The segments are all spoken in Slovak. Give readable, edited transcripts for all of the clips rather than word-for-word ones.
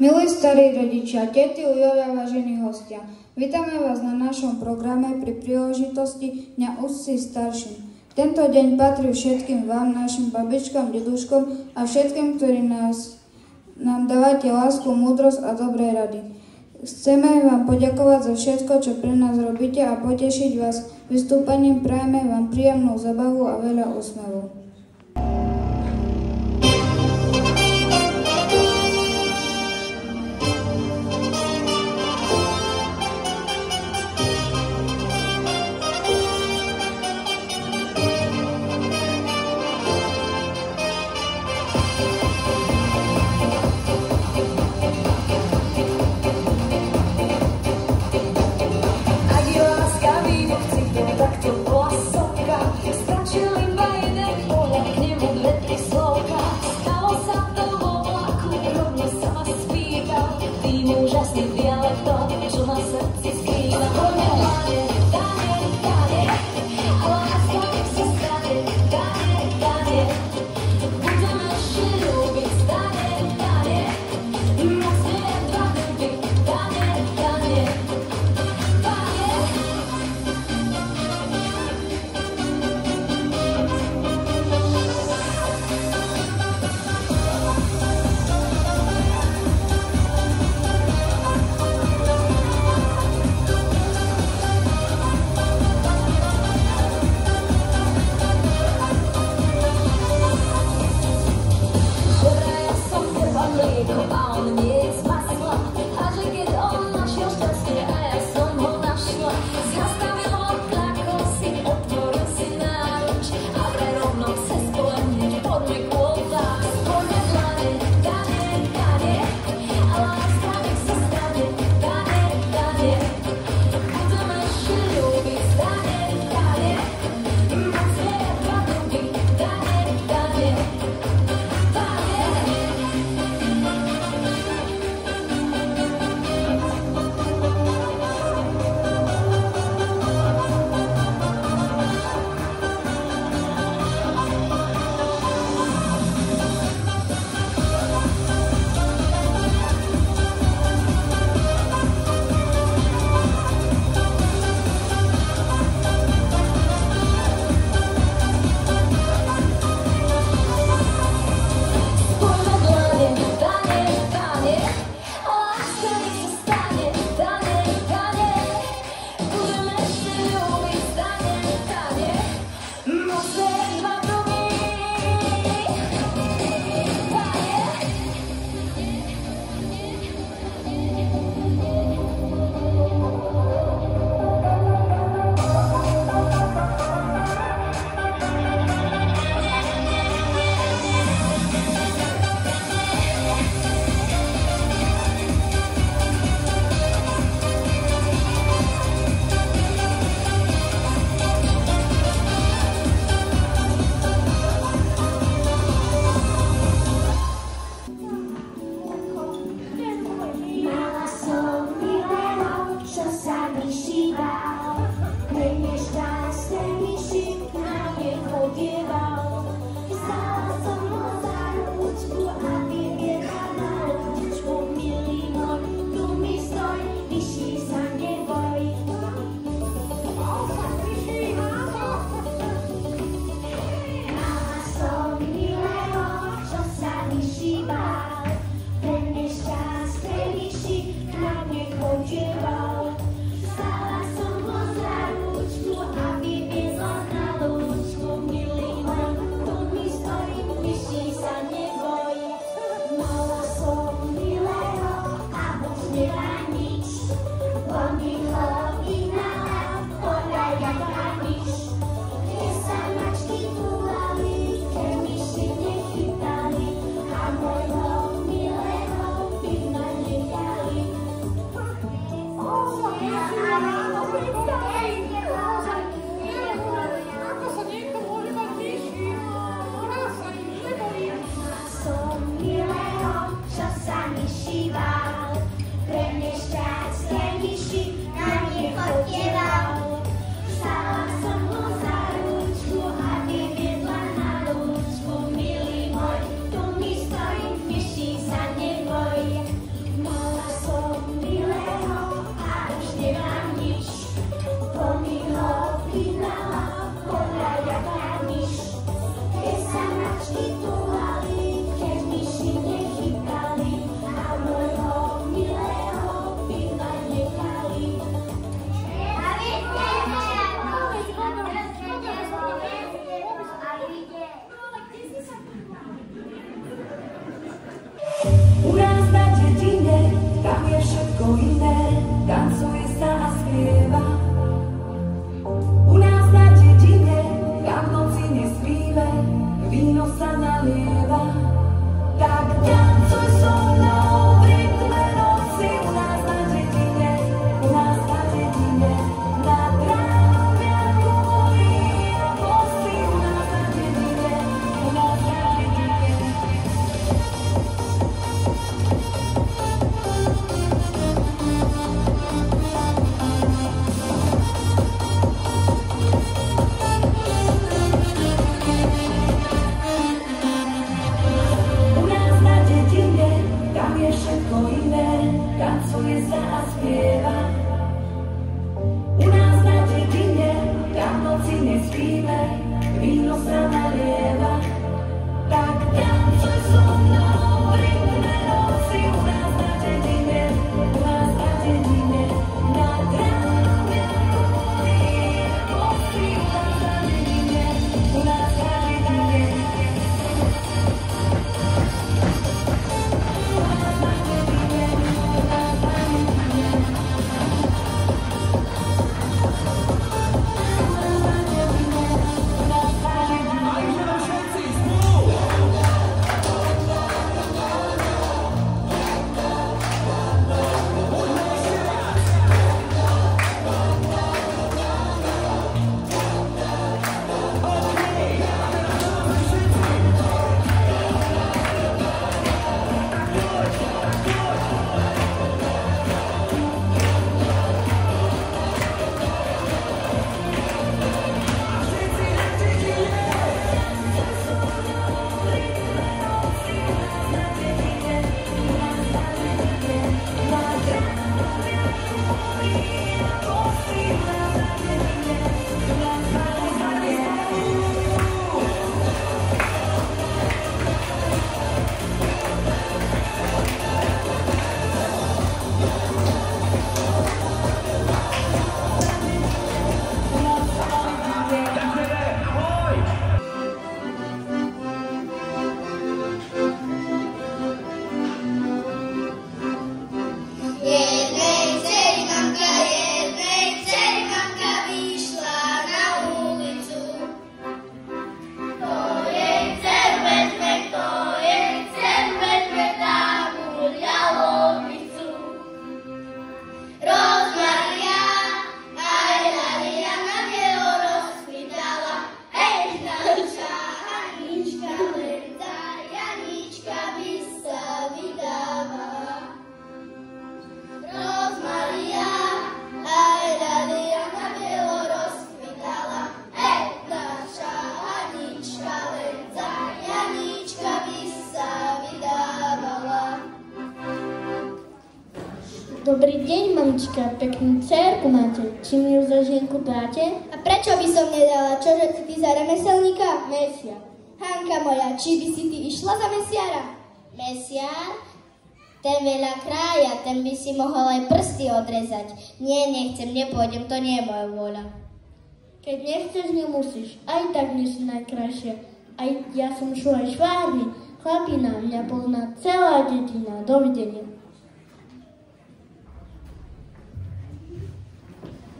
Milí starí rodičia, tety, ujovia, vážení hostia, vítame vás na našom programe pri príležitosti Dňa úcty starším. Tento deň patrí všetkým vám, našim babičkám, deduškom a všetkým, ktorí nám dávate lásku, múdrosť a dobré rady. Chceme vám poďakovať za všetko, čo pre nás robíte a potešiť vás vystúpením. Prajeme vám príjemnú zabavu a veľa úsmevu. Dobrý deň, mamička, peknú dcérku máte. Či mi ju za ženku dáte? A prečo by som nedala? Čože si ty za remeselníka? Mesiar. Hanka moja, či by si ty išla za mesiara? Mesiar? Ten veľa krája, ten by si mohol aj prsty odrezať. Nie, nechcem, nepôjdem, to nie je moja vôľa. Keď nechceš, nemusíš. Aj tak nie si najkrajšia. Aj ja som šuaj švárny. Chlapina, mňa pozná celá dedina. Dovidenia.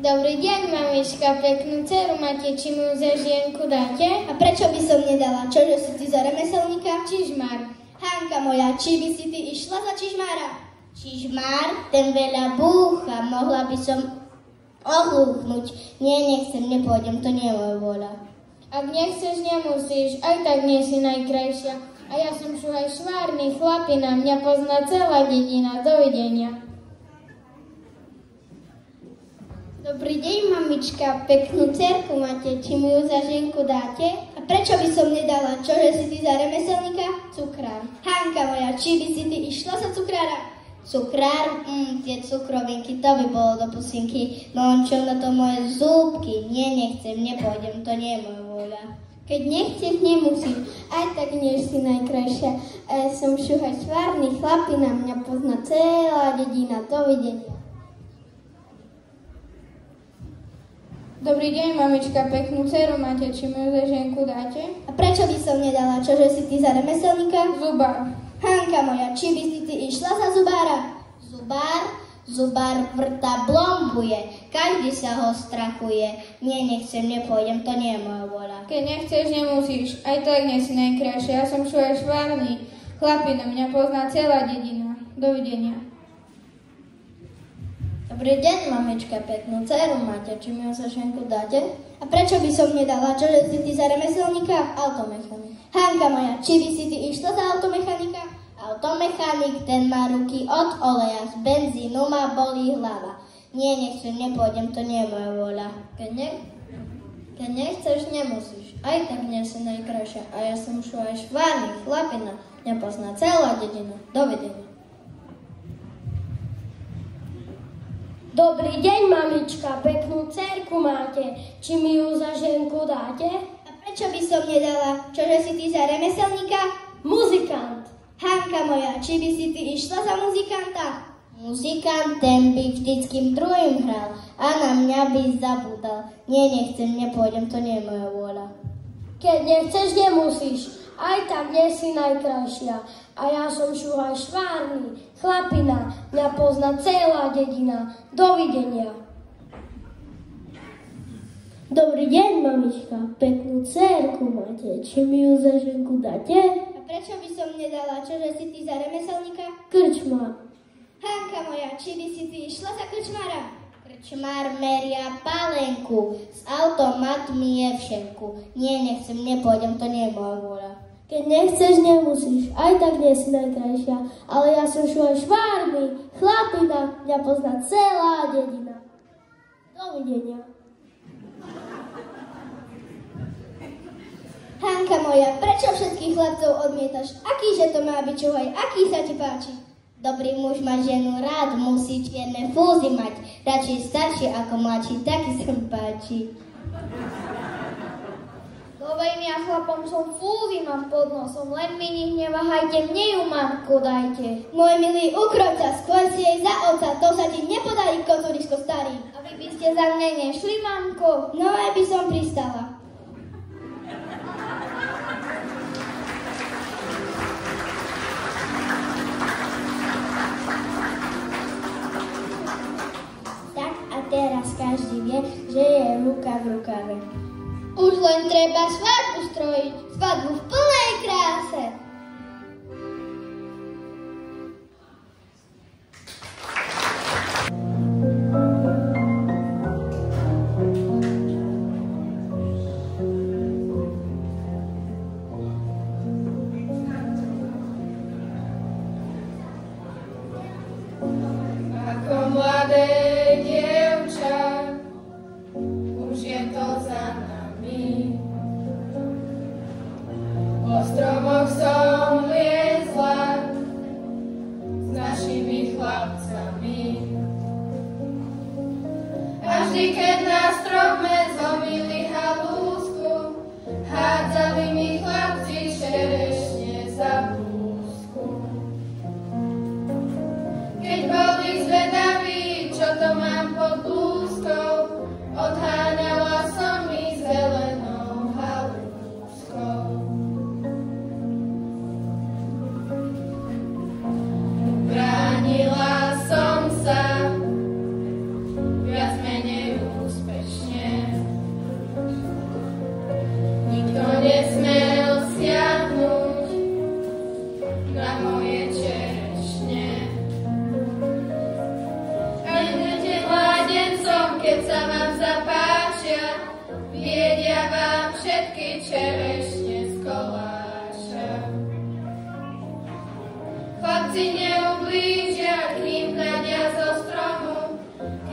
Dobrý deň, mamička, peknú dceru máte, či mi ju za žienku dáte? A prečo by som nedala? Čože si ty za remeselníka? Čižmar. Hanka moja, či by si ty išla za čižmára? Čižmár, ten veľa búcha, mohla by som ohlúchnuť. Nie, nechcem, nepôjdem, to nie je moja vôľa. Ak nechceš, nemusíš, aj tak nie si najkrajšia. A ja som šuhaj švárny, chlapina, mňa pozná celá dedina. Dovidenia. Dobrý deň, mamička, peknú dcerku máte, či mi ju za ženku dáte? A prečo by som nedala? Čože si ty za remeselníka? Cukrár. Hanka moja, či by si ty išla za cukrára? Cukrár? Tie cukrovinky, to by bolo do pusinky. No on čo na to moje zúbky? Nie, nechcem, nepôjdem, to nie je moja vôľa. Keď nechceš, nemusíš, aj tak nie si najkrajšia. A ja som šuhaj švárny, chlapina, mňa pozná celá dedina. Dovidenia. Dobrý deň, mamička, peknú dceru máte, či mi ju za ženku dáte? A prečo by som nedala? Čože si ty za remeselníka? Zubár. Hanka moja, či by si ty išla za zubára? Zubár vrta blombuje, každý sa ho strachuje. Nie, nechcem, nepôjdem, to nie je moja vôľa. Keď nechceš, nemusíš, aj tak nie si najkrajšia. Ja som šuaj švárny, chlapina, mňa pozná celá dedina. Dovidenia. Dobrý deň, mamička, peknú dceru máte. Či mi ju za ženku dáte? A prečo by som nedala? Čože si ty za remeselníka? Automechanik. Hanka moja, či by si ty išla za automechanika? Automechanik, ten má ruky od oleja, z benzínu ma bolí hlava. Nie, nechcem, nepôjdem, to nie je moja vôľa. Keď nechceš, nemusíš. Aj tak nie si najkrajšia. A ja som šuaj švárny, chlapina, mňa pozná celá dedina. Dovidenia. Dobrý deň, mamička, peknú dcerku máte. Či mi ju za ženku dáte? A prečo by som nedala? Čože si ty za remeselníka? Muzikant. Hanka moja, či by si ty išla za muzikanta? Muzikant, ten by vždyckým druhým hral a na mňa by zabudal. Nie, nechcem, nepôjdem, to nie je moja vôľa. Keď nechceš, nemusíš. Aj tak nie si najkrajšia. A ja som šuhaj švárny, chlapina, mňa pozná celá dedina. Dovidenia. Dobrý deň, mamička, peknú dcerku máte. Či mi ju za ženku dáte? A prečo by som nedala? Čože si ty za remeselníka? Krčma. Hanka moja, či by si ty išla za krčmára? Krčmár meria palenku, z automatu mi je všenku. Nie, nechcem, nepôjdem, to nie je moja vôľa. Keď nechceš, nemusíš. Aj tak nie si najkrajšia. Ale ja som šuhaj švárny, chlapina, mňa pozná celá dedina. Dovidenia. Hanka moja, prečo všetkých chlapcov odmietaš? Akýže to má byť čuhaj? Aký sa ti páči? Dobrý muž má ženu rád, musí čierne fúzy mať. Radšej starší ako mladší, taký sa mi páči. Povej mi, ja chlapom som fúzy, mám pod nosom, len mi nich neváhajte, mne ju mamku dajte. Môj milý, ukroď sa, skôr si jej za oca, to sa ti nepodarí, kocúrisko starý. A vy by ste za mňa nešli, mamko? No aj by som pristala. Tak a teraz každý vie, že je ruka v rukave. Už len treba svadbu strojiť, svadbu v plnej kráse. Ako mladé dievča, už je to za nami. Po stromoch som keď sa vám zapáčia, viedia vám všetky čerešne z koláča. Chlapci neublížia, kým hľadia zo stromu,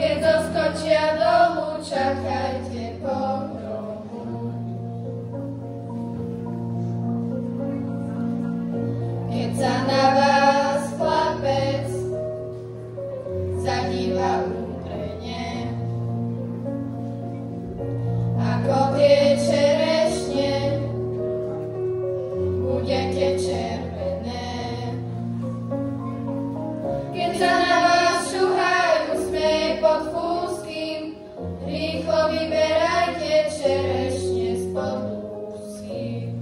keď zoskočia dolu, čakajte pohromu. Keď sa na vás chlapec zadíva útrene, ako tie čerešne budete červené. Keď sa na vás šuhajú smeje pod fúskym, rýchlo vyberajte čerešne spod lúsky.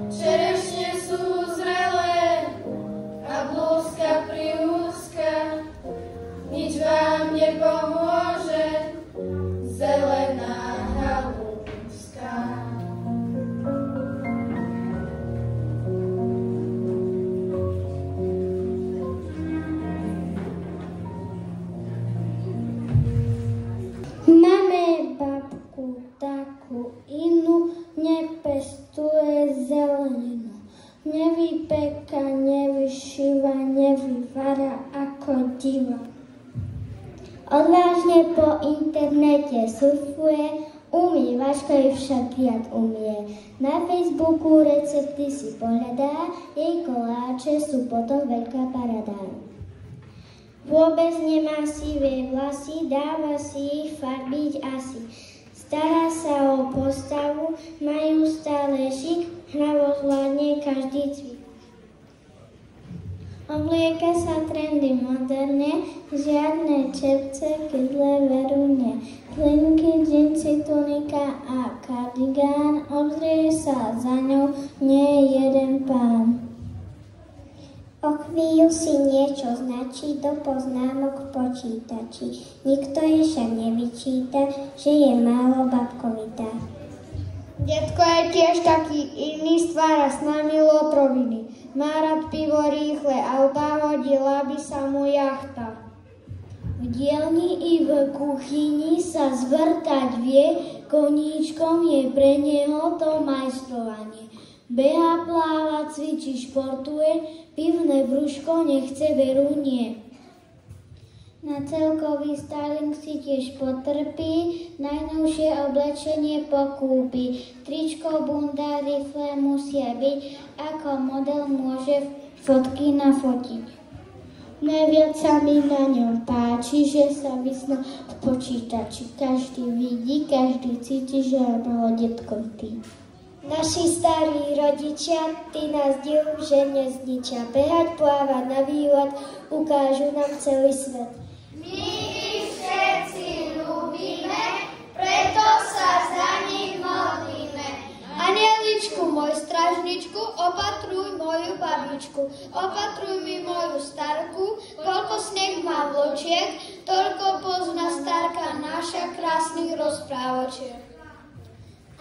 Čerešne sú zrelé a blúzka priúzka, nič vám nepomôže zelená halúska. Máme babku takú inú, nepestuje zeleninu. Nevypeka, nevyšíva, nevyvára ako diva. Odvážne po internete surfuje, umývačka ju však viac umie. Na Facebooku recepty si pohľadá, jej koláče sú potom veľká parada. Vôbec nemá sivé vlasy, dáva si ich farbiť asi. Stará sa o postavu, majú stále šik, hravo zvládne každý cvik. Oblieka sa trendy moderne, žiadne čepce, kydle, veru nie. Plinky, džinsi, tunika a kardigán, obzrie sa za ňou nie jeden pán. O chvíľu si niečo značí do poznámok v počítači. Nikto jej však nevyčíta, že je málo babkovitá. Detko je tiež taký iný, stvára s nami lotroviny. Má rád pivo rýchle, autá hodila by sa mu jachta. V dielni i v kuchyni sa zvrtať vie, koníčkom je pre neho to majstrovanie. Beha, pláva, cvičí, športuje, pivné brúško nechce, veru nie. Na celkový styling si tiež potrpí, najnovšie oblečenie pokúpi. Tričko, bunda, rifle musia byť, ako model môže fotky nafotiť. Najviac sa mi na ňom páči, že sa vysná v počítači. Každý vidí, každý cíti, že je malo detkovitý. Naši starí rodičia, tí nás div, že nezničia. Behať, plávať na výlet, ukážu nám celý svet. My ich všetci ľúbime, preto sa za nich modlíme. Anieličku, môj stražničku, opatruj moju babičku. Opatruj mi moju starku, koľko sneh má vločiek, toľko pozná starka naša krásnych rozprávočiek.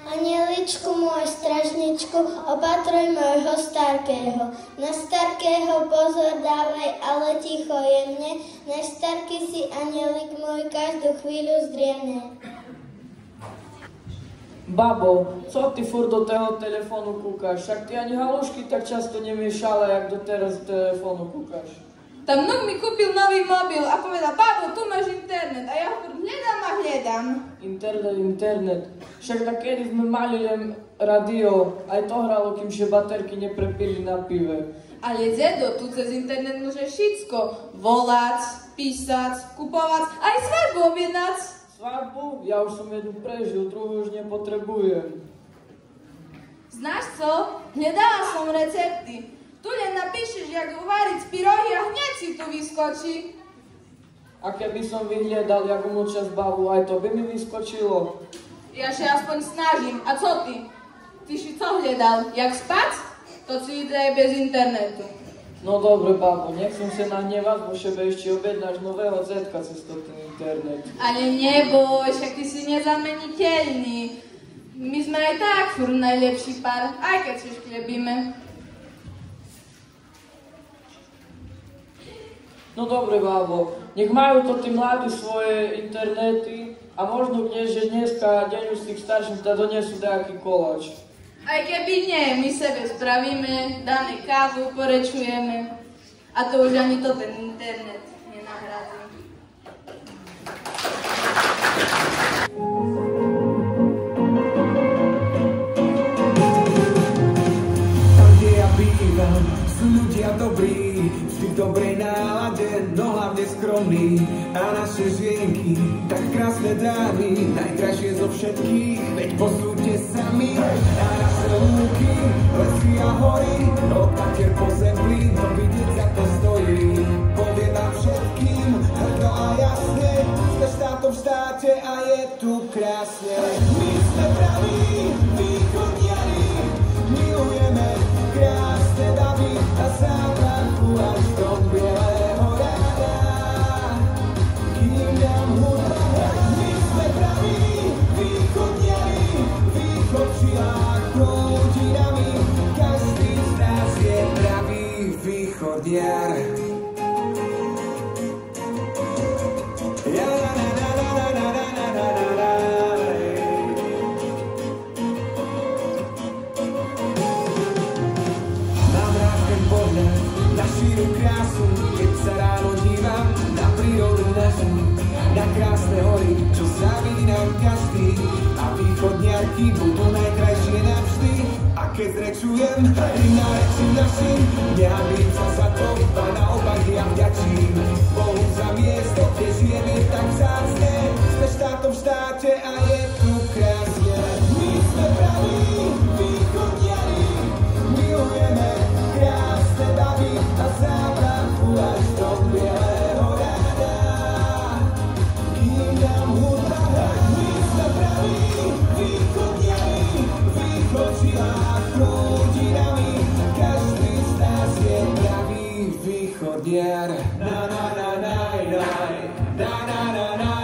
Anieličku, môj stražničku, opatruj môjho starkého. Na starkého pozor dávaj, ale ticho jemne, na starky si anielik môj každú chvíľu zdriemne. Babo, co ty furt do toho telefonu kúkaš? Však ty ani halušky tak často nemiešala, jak doteraz do telefonu kúkaš. Tam vnuk mi kúpil nový mobil a povedal, babo, tu máš internet. A ja ho hľadám a hľadám. Internet. Však tak kedy sme mali len radio, aj to hralo, kým že baterky neprepili na pive. Ale dedo, tu cez internet môžeš všetko. Volať, písať, kupovať, aj svadbu objednať. Svadbu? Ja už som jednu prežil, druhú už nepotrebujem. Znáš co? Hľadala som recepty. Tu len napíšeš, jak uvariť pyrohy a hneď si tu vyskočí. A keby som vyhľadal, jak umlčať babu, aj to by mi vyskočilo. Ja sa aspoň snažím. A co ty? Ty si co hľadal? Jak spať? To si ide aj bez internetu. No dobre, babo, nechcem sa nahnevať, bo šebe ešte objednáš nového zetka cez ten internet. Ale neboj, však ty si nezameniteľný. My sme aj tak furt najlepší pár, aj keď si šklebíme. No dobre, bábo, nech majú to tí mladí svoje internety a možno že dneska deň už tých starších to donesú nejaký koláč. Aj keby nie, my sebe spravíme, dáme kávu, porečujeme a to už ani to ten internet nenahradí. Tam, kde ja bývam, sú ľudia dobrí, vždy v dobrej nálade, no hlavne skromní. A naše žienky, tak krásne dámy, najkrajšie zo všetkých, veď posúďte sami. A naše lúky, lesy a hory, od Tatier po Zemplín, to vidieť za to stojí. Poviem vám všetkým, hrdo a jasne, sme štátom v štáte a je tu krásne. My sme praví východniari, milujeme krásne davy a záprachu až do bieleho rána. Kým nám hudba hrá, my sme praví východniari, východčia prúdi nami, každý z nás je pravý východniar. Krásu, keď sa ráno dívam na prírodu našu, na krásne hory, čo závidí nám každý. A východniarky budú najkrajšie navždy. A keď zrečujem, na reči našim, nehanbím sa za to, a naopak ja vďačím Bohu za miesto, kde žijeme tak vzácne. Sme štátom v štáte a je tu krásne. My sme praví východniari, milujeme krásne davy a záprachu až do bieleho rána. Kým nám hudba hrá, my sme praví východniari, východčia prúdi nami, každý z nás je pravý východniar. Na na na na na na na na na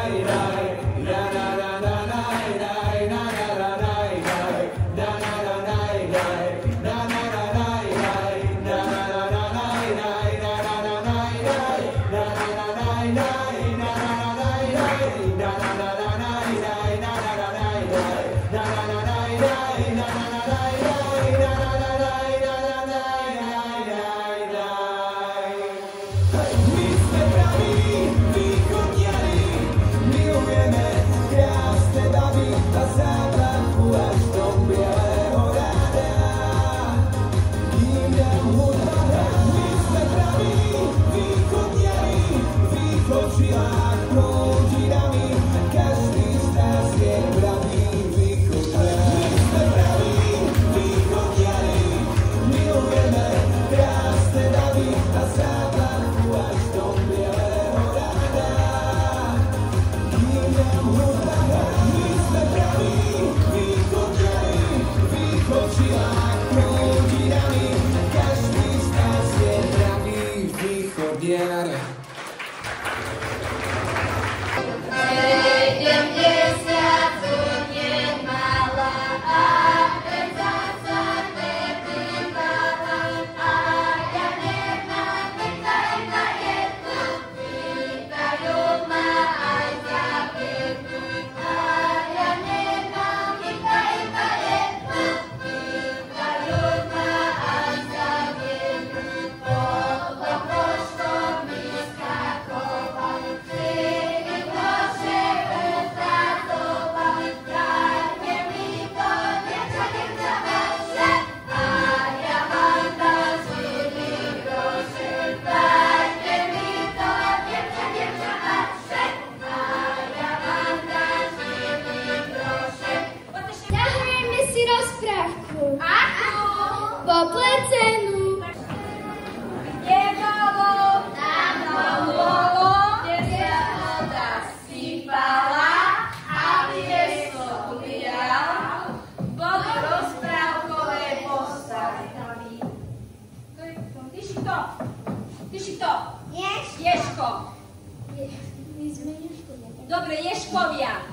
Dobre, ješkovia.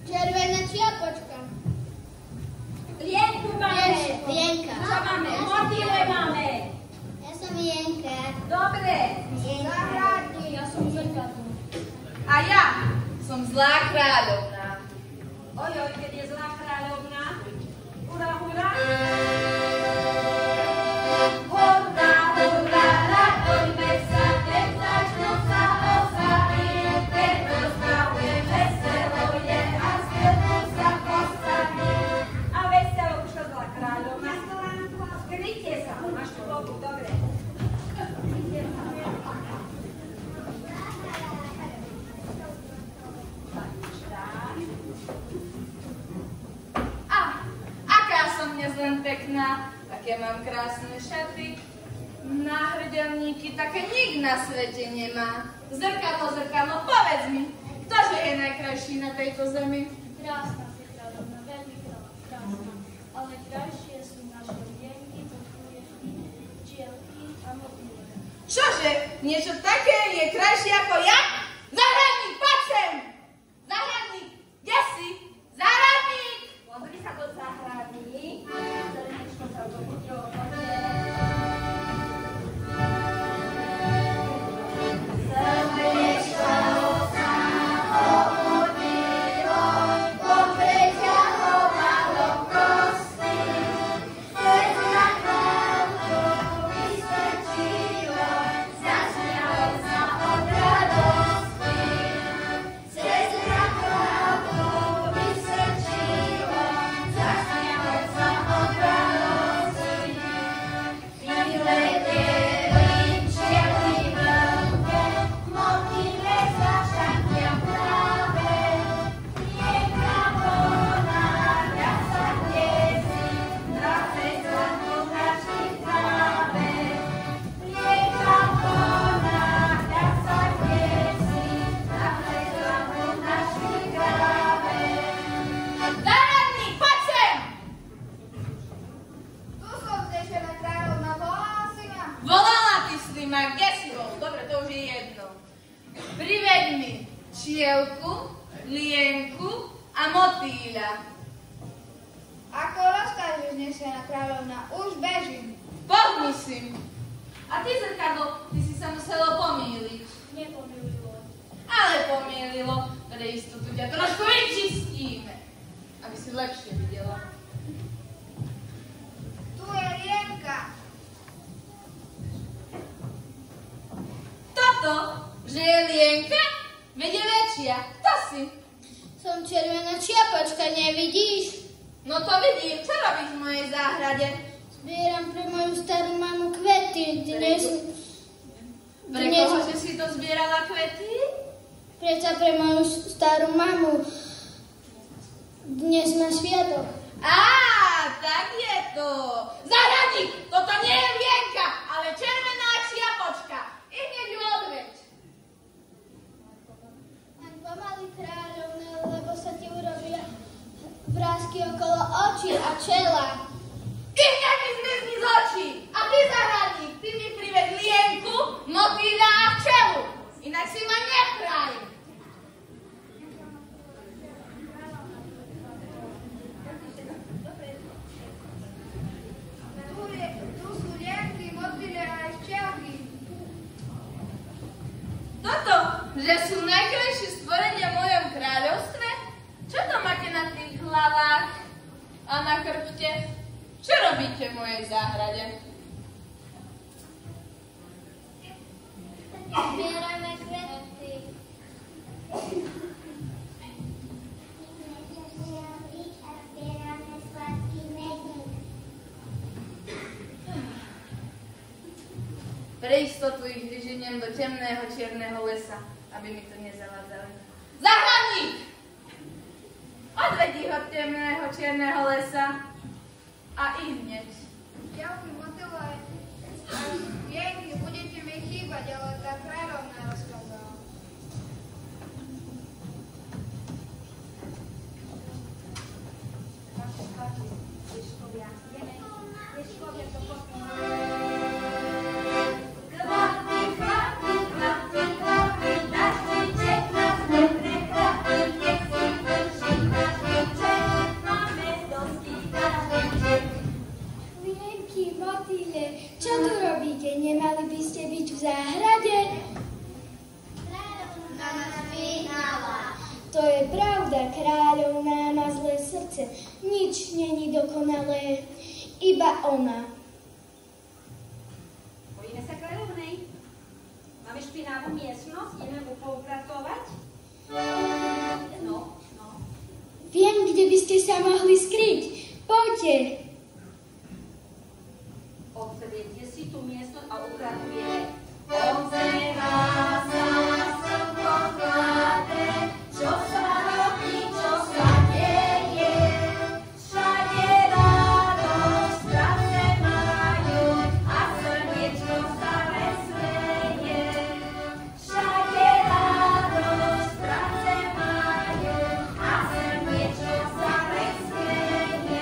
Červená čiapočka. Lienku máme. Lienka. Čo máme? Motýle máme. Ja som Lienka. Dobre. Zahradník. som zlá kráľovná. Ojoj, keď je zlá kráľovná. Hurá, hurá! Hurá, hurá, radojme sa, keď začnú sa oznámiť, keď rozprávuje veselo je a zvednú sa postaví. A veselo už to zlá kráľovná. Skrytie sa, máš tu boku, dobre. Len pekná, také mám krásne šaty. Náhrdelníky také nik na svete nemá. Zrkadlo, zrkadlo, povedz mi, ktože je najkrajší na tejto zemi? Krásna si kráľovna, veľmi krásna, ale krajšie sú naše lienky, podkujevky, včielky a motýle. Čože? Niečo také je krajšie ako ja? Zahradník, poď sem! Zahradník, kde si? Zahradník! Pozri sa do záhrady. Zrničko sa do budovne. Slnečko sa obudilo, popreťalo malo kosti. Cez nakladku vystrčilo, zasmialo sa od radosti. Cez nakladku vystrčilo, zasmialo sa od radosti. Vyleteli včielky veľké, motýle zašapia práve. Rieka ponáhľa sa kdesi, drace zlatú hračky tráve. Rieka ponáhľa sa kdesi, drace zlatú hračky tráve. Zahradník, poď sem! Tu som znešená kráľovna, volala si ma. Volala ty si ma, kde si bol? Dobre, to už je jedno. Priveď mi čielku, lienku a motýľa. Ako rozkážeš, znešená kráľovna, už bežím. Pohni si. A ty, zrkadlo, ty si sa muselo pomýliť. Nepomýlilo. Ale pomýlilo. Pre istotu ťa trošku vyčistíme, aby si lepšie videla. Tu je lienka. Toto, že je lienka, veď je väčšia. Kto si? Som červená čiapočka, nevidíš? No to vidím. Čo robíš v mojej záhrade? Zbieram pre moju starú mamu kvety. Pre koho že si to zbierala kvety? Predsa pre moju starú mamu. Dnes na sviatok. Á, tak je to. Zahradník, toto nie je lienka, ale červená čiapočka. I hneď ju odveď. Len pomaly, kráľovna, lebo sa ti urobia vrásky okolo očí a čela. I hneď mi zmizni z očí. A ty, zahradník, ty mi priveď lienku, motýľa a včelu. Inak si ma nechraj. Tu sú lienky, motýle a aj včielky. Toto, že sú najkrajšie stvorenia v mojom kráľovstve? Čo to máte na tých hlavách a na chrbte? Čo robíte v mojej záhrade? Zbierame kvety. Pre istotu ich vyženiem do temného čierneho lesa, aby mi to nezavádzali. Zahradník! Odvedí ho od temného čierneho lesa a i hneď. Včielky, motýle a lienky, budete mi chýbať, ale tá kráľovna rozkázala. Lienky, motýle, čo tu robíte? Nemali by ste byť v záhrade? srdce. Nič není dokonalé, iba ona. Bojíme sa kráľovnej? Máme špinavú miestnosť, ideme mu poupratovať? No. Viem, kde by ste sa mohli skryť. Poďte. Obzriete si tú miestnosť a upratujeme. Obzerá sa slnko klade, čo sa robí, čo sa deje. Všade radosť, práce majú a srdiečko sa vesmeje. Všade radosť, práce majú a srdiečko sa vesmeje.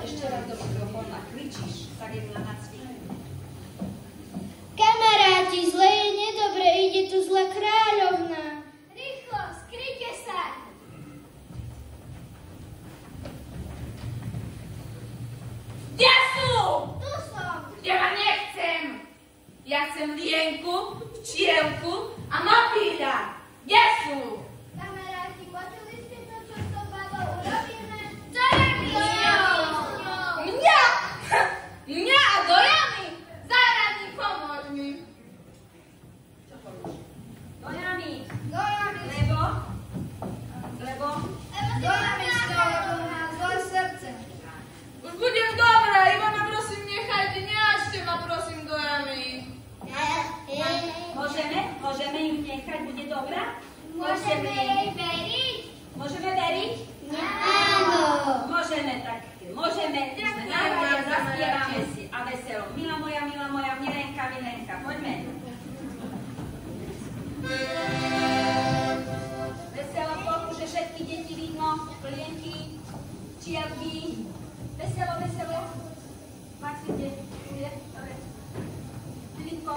Ešte raz do mikrofóna kričíš, tak je na nacvik. Kamaráti, zle je nedobre, ide tu zlá kráľovna. Rýchlo, skryte sa! Kde sú? Tu som! Ja nechcem. Ja chcem lienku, včielku a mopída. Kde sú? Kamaráti, počuli ste to, čo s tou babou urobíme? Co robíš s ňou? Mňa? Mňa a do jamy? Záhradník, pomôž mi. Čo povíš? Do jamy. Do jamy. Lebo? Do jamy s ňou, lebo má zlé srdce. Už budem dobrá, iba ma prosím nechajte, neažte ma prosím do jamy. Môžeme ju nechať, bude dobrá? Môžeme jej veriť? Môžeme veriť? Áno. Môžeme, tak môžeme. Sme na rade, zaspievame si a veselo. Milá moja, Milenka, poďme. Veselo, že všetky deti vidno, plienky, čiarky. Veselo. Maxi, kde? Dobre. Filipko,